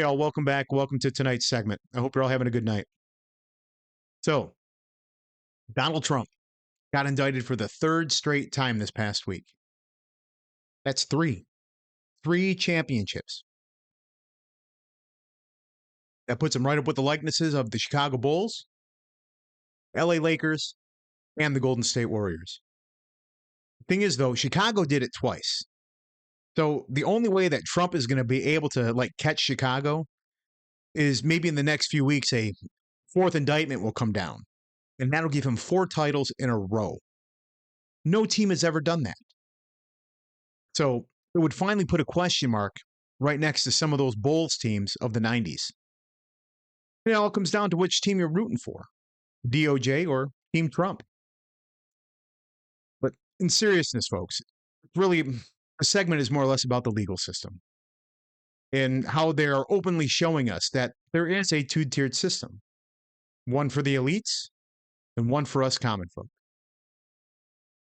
all. Welcome back. Welcome to tonight's segment. I hope you're all having a good night. So, Donald Trump got indicted for the third straight time this past week. That's three championships. That puts him right up with the likenesses of the Chicago Bulls, LA Lakers, and the Golden State Warriors. The thing is, though, Chicago did it twice. So the only way that Trump is going to be able to catch Chicago is maybe in the next few weeks a fourth indictment will come down, and that'll give him 4 titles in a row. No team has ever done that. So it would finally put a question mark right next to some of those Bulls teams of the 90s. It all comes down to which team you're rooting for, DOJ or Team Trump. But in seriousness, folks, really, the segment is more or less about the legal system and how they are openly showing us that there is a two-tiered system, one for the elites and one for us common folk.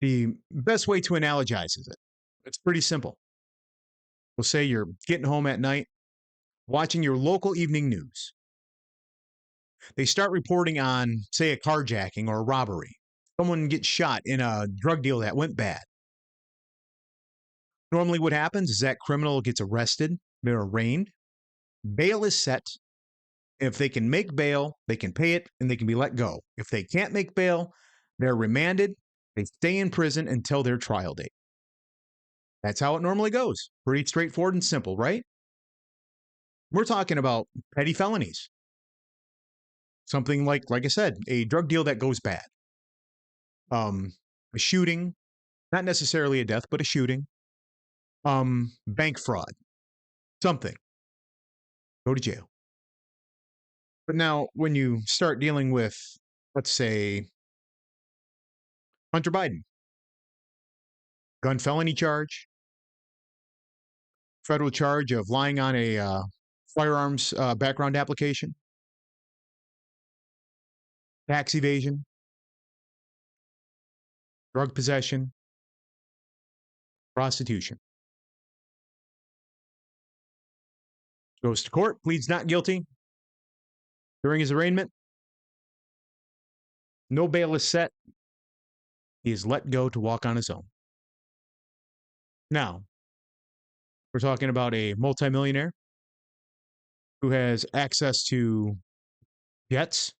The best way to analogize is it's pretty simple. We'll say you're getting home at night, watching your local evening news. They start reporting on, say, a carjacking or a robbery. Someone gets shot in a drug deal that went bad. Normally what happens is that criminal gets arrested, they're arraigned, bail is set. If they can make bail, they can pay it, and they can be let go. If they can't make bail, they're remanded, they stay in prison until their trial date. That's how it normally goes. Pretty straightforward and simple, right? We're talking about petty felonies. Something like I said, a drug deal that goes bad. A shooting, not necessarily a death, but a shooting. Bank fraud. Something. Go to jail. But now, when you start dealing with, let's say, Hunter Biden, gun felony charge, federal charge of lying on a firearms background application, tax evasion, drug possession, prostitution. Goes to court, pleads not guilty. During his arraignment, no bail is set. He is let go to walk on his own. Now, we're talking about a multimillionaire who has access to jets,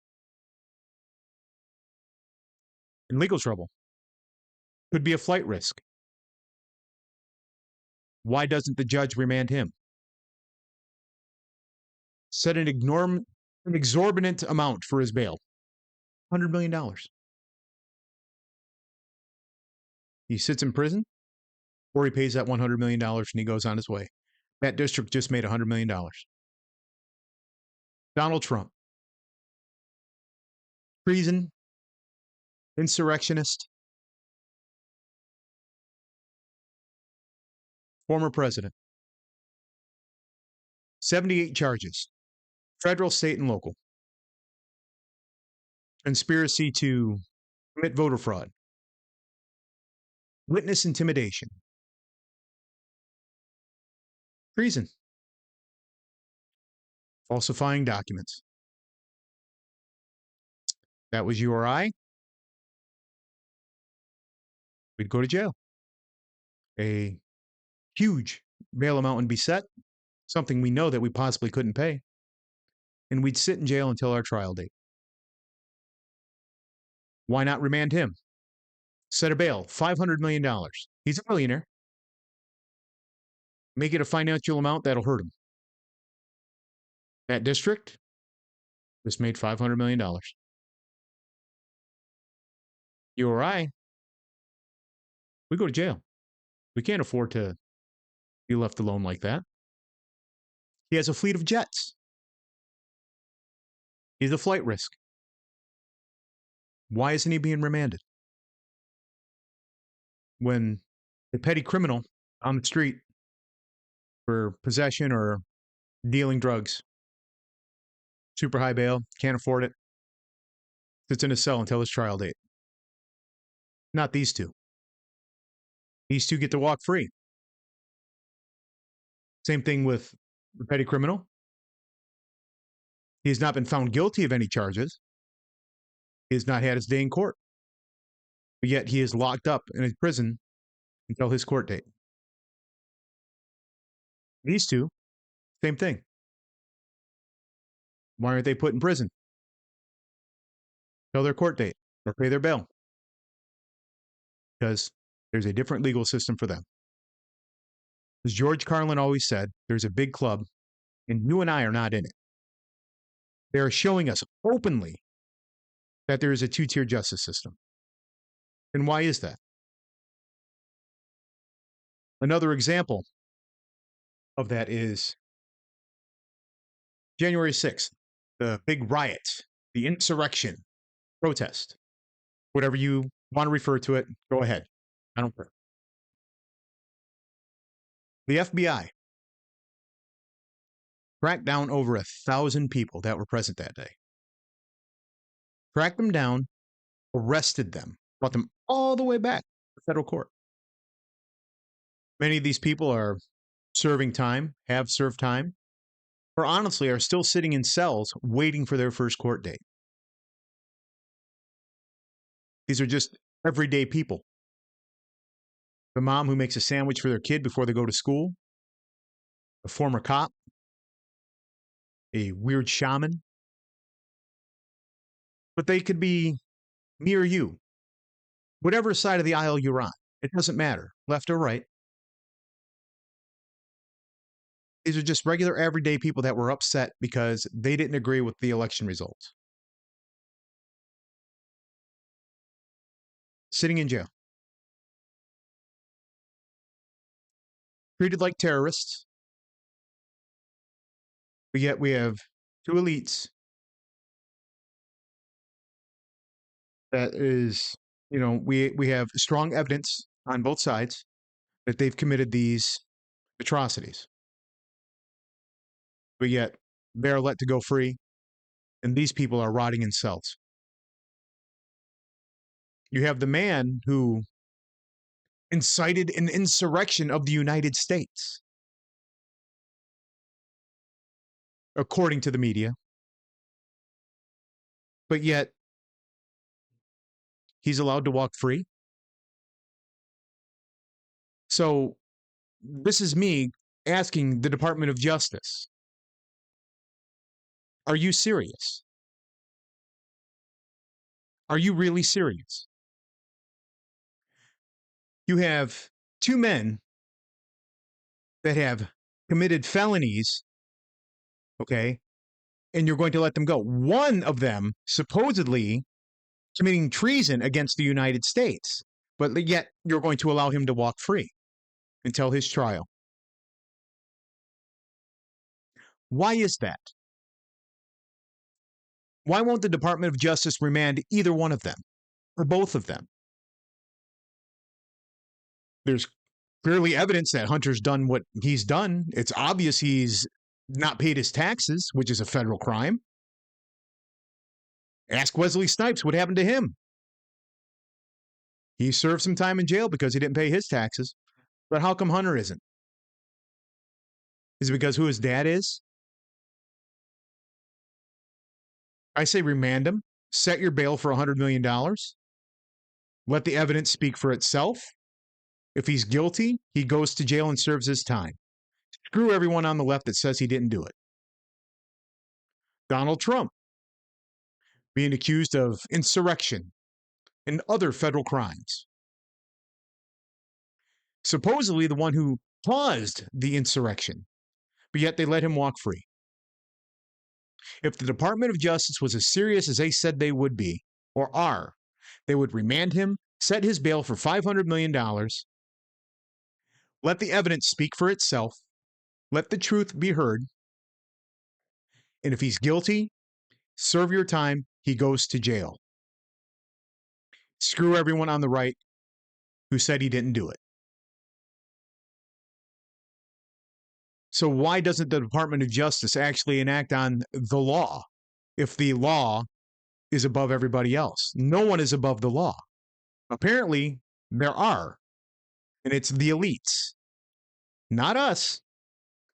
in legal trouble. Could be a flight risk. Why doesn't the judge remand him? Set an exorbitant amount for his bail. $100 million. He sits in prison, or he pays that $100 million and he goes on his way. That district just made $100 million. Donald Trump. Treason. Insurrectionist. Former president. 78 charges. Federal, state, and local. Conspiracy to commit voter fraud. Witness intimidation. Treason. Falsifying documents. That was you or I. We'd go to jail. A huge bail amount would be set, something we know that we possibly couldn't pay, and we'd sit in jail until our trial date. Why not remand him? Set a bail, $500 million. He's a millionaire. Make it a financial amount that'll hurt him. That district just made $500 million. You or I, we go to jail. We can't afford to be left alone like that. He has a fleet of jets. He's a flight risk. Why isn't he being remanded? When a petty criminal on the street for possession or dealing drugs, super high bail, can't afford it, sits in a cell until his trial date. Not these two. These two get to walk free. Same thing with the petty criminal. He has not been found guilty of any charges. He has not had his day in court. But yet he is locked up in a prison until his court date. These two, same thing. Why aren't they put in prison till their court date or pay their bail? Because there's a different legal system for them. As George Carlin always said, there's a big club, and you and I are not in it. They are showing us openly that there is a two-tier justice system. And why is that? Another example of that is January 6th, the big riot, the insurrection, protest, whatever you want to refer to it, go ahead. I don't care. The FBI tracked down over 1,000 people that were present that day. Tracked them down, arrested them, brought them all the way back to federal court. Many of these people are serving time, have served time, or honestly are still sitting in cells waiting for their first court date. These are just everyday people. The mom who makes a sandwich for their kid before they go to school, a former cop, a weird shaman. But they could be me or you, whatever side of the aisle you're on. It doesn't matter, left or right. These are just regular everyday people that were upset because they didn't agree with the election results. Sitting in jail. Treated like terrorists. But yet we have two elites that is, we have strong evidence on both sides that they've committed these atrocities. But yet they're let to go free, and these people are rotting in cells. You have the man who incited an insurrection of the United States, according to the media. But yet he's allowed to walk free. So this is me asking the Department of Justice, are you serious? Are you really serious? You have two men that have committed felonies, okay, and you're going to let them go. One of them supposedly committing treason against the United States, but yet you're going to allow him to walk free until his trial. Why is that? Why won't the Department of Justice remand either one of them or both of them? There's clearly evidence that Hunter's done what he's done. It's obvious he's not paid his taxes, which is a federal crime. Ask Wesley Snipes what happened to him. He served some time in jail because he didn't pay his taxes. But how come Hunter isn't? Is it because who his dad is? I say remand him. Set your bail for $100 million. Let the evidence speak for itself. If he's guilty, he goes to jail and serves his time. Screw everyone on the left that says he didn't do it. Donald Trump being accused of insurrection and other federal crimes. Supposedly the one who caused the insurrection, but yet they let him walk free. If the Department of Justice was as serious as they said they would be, or are, they would remand him, set his bail for $500 million, let the evidence speak for itself, let the truth be heard, and if he's guilty, serve your time, he goes to jail. Screw everyone on the right who said he didn't do it. So why doesn't the Department of Justice actually enact on the law if the law is above everybody else? No one is above the law. Apparently, there are, and it's the elites, not us,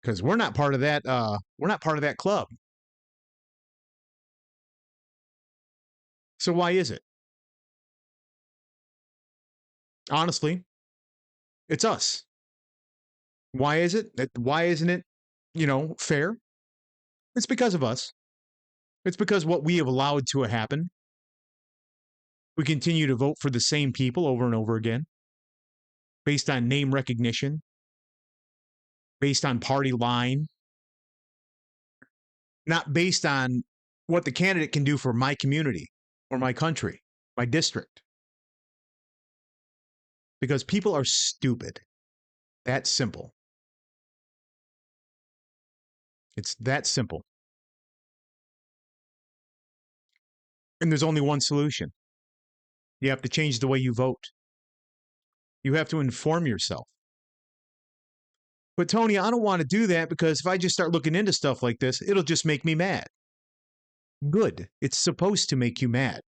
because we're not part of that. We're not part of that club. So why is it? Honestly, it's us. Why is it? Why isn't it, fair? It's because of us. It's because what we have allowed to happen. We continue to vote for the same people over and over again based on name recognition, based on party line, not based on what the candidate can do for my community or my country, my district. Because people are stupid. That simple. It's that simple. And there's only one solution. You have to change the way you vote. You have to inform yourself. But Tony, I don't want to do that because if I just start looking into stuff like this, it'll just make me mad. Good. It's supposed to make you mad.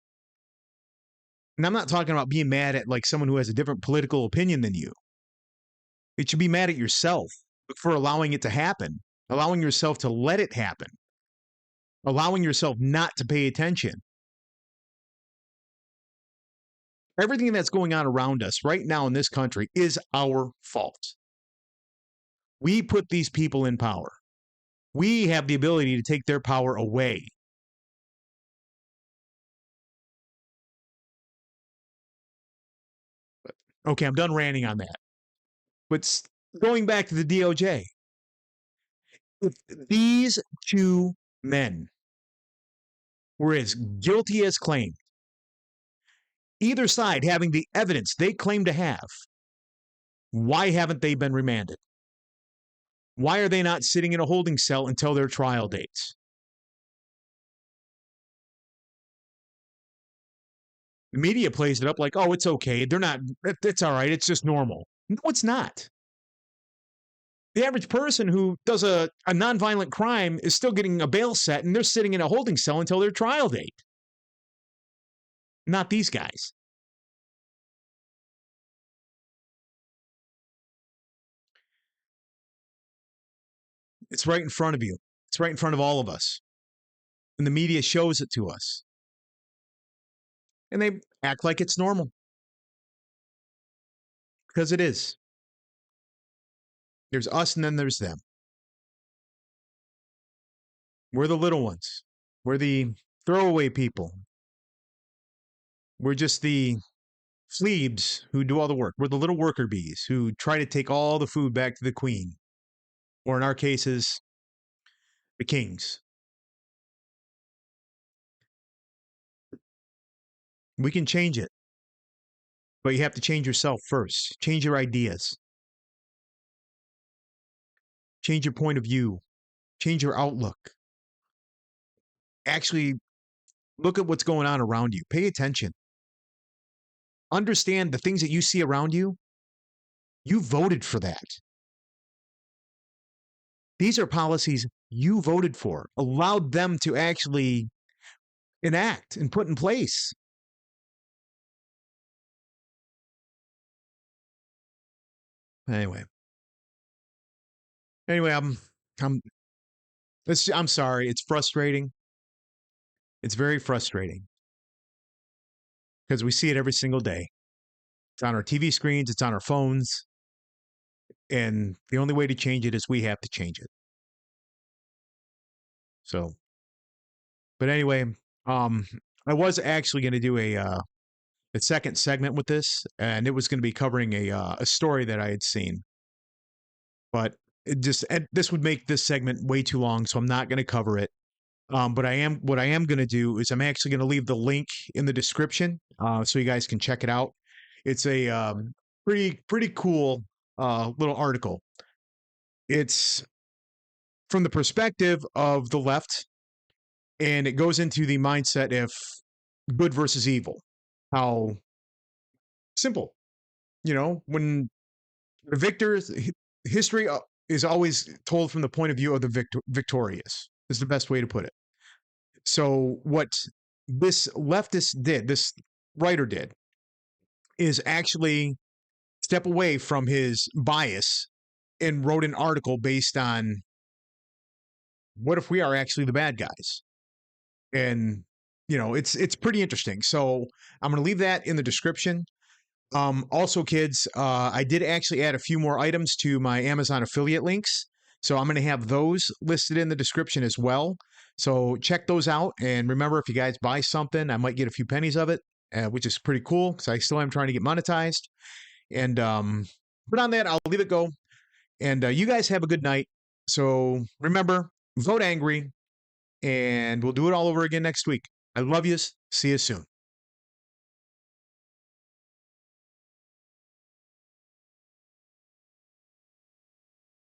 And I'm not talking about being mad at like someone who has a different political opinion than you. It should be mad at yourself for allowing it to happen, allowing yourself to let it happen, allowing yourself not to pay attention. Everything that's going on around us right now in this country is our fault. We put these people in power. We have the ability to take their power away. Okay, I'm done ranting on that. But going back to the DOJ, if these two men were as guilty as claimed, either side having the evidence they claim to have, why haven't they been remanded? Why are they not sitting in a holding cell until their trial dates? The media plays it up like, oh, it's okay. They're not, it's all right. It's just normal. No, it's not. The average person who does a nonviolent crime is still getting a bail set and they're sitting in a holding cell until their trial date. Not these guys. It's right in front of you. It's right in front of all of us. And the media shows it to us. And they act like it's normal. Because it is. There's us and then there's them. We're the little ones. We're the throwaway people. We're just the plebes who do all the work. We're the little worker bees who try to take all the food back to the queen. Or in our cases, the kings. We can change it. But you have to change yourself first. Change your ideas. Change your point of view. Change your outlook. Actually, look at what's going on around you. Pay attention. Understand the things that you see around you. You voted for that. These are policies you voted for, allowed them to actually enact and put in place. Anyway, I'm I'm sorry. It's frustrating. It's very frustrating because we see it every single day. It's on our TV screens. It's on our phones. And the only way to change it is we have to change it. So, but anyway, I was actually going to do a second segment with this, and it was going to be covering a story that I had seen. But this would make this segment way too long, so I'm not going to cover it. But what I am going to do is I'm actually going to leave the link in the description, so you guys can check it out. It's a pretty cool little article. It's from the perspective of the left, and it goes into the mindset of good versus evil. How simple, when the victors, history is always told from the point of view of the victorious, is the best way to put it. So what this leftist did, this writer did, is actually step away from his bias and wrote an article based on what if we are actually the bad guys? And it's pretty interesting. So I'm going to leave that in the description. Also, kids, I did actually add a few more items to my Amazon affiliate links. So I'm going to have those listed in the description as well. So check those out. And remember, if you guys buy something, I might get a few pennies of it, which is pretty cool because I still am trying to get monetized. And but on that, I'll leave it go. And you guys have a good night. So remember, vote angry, and we'll do it all over again next week. I love yous. See you soon.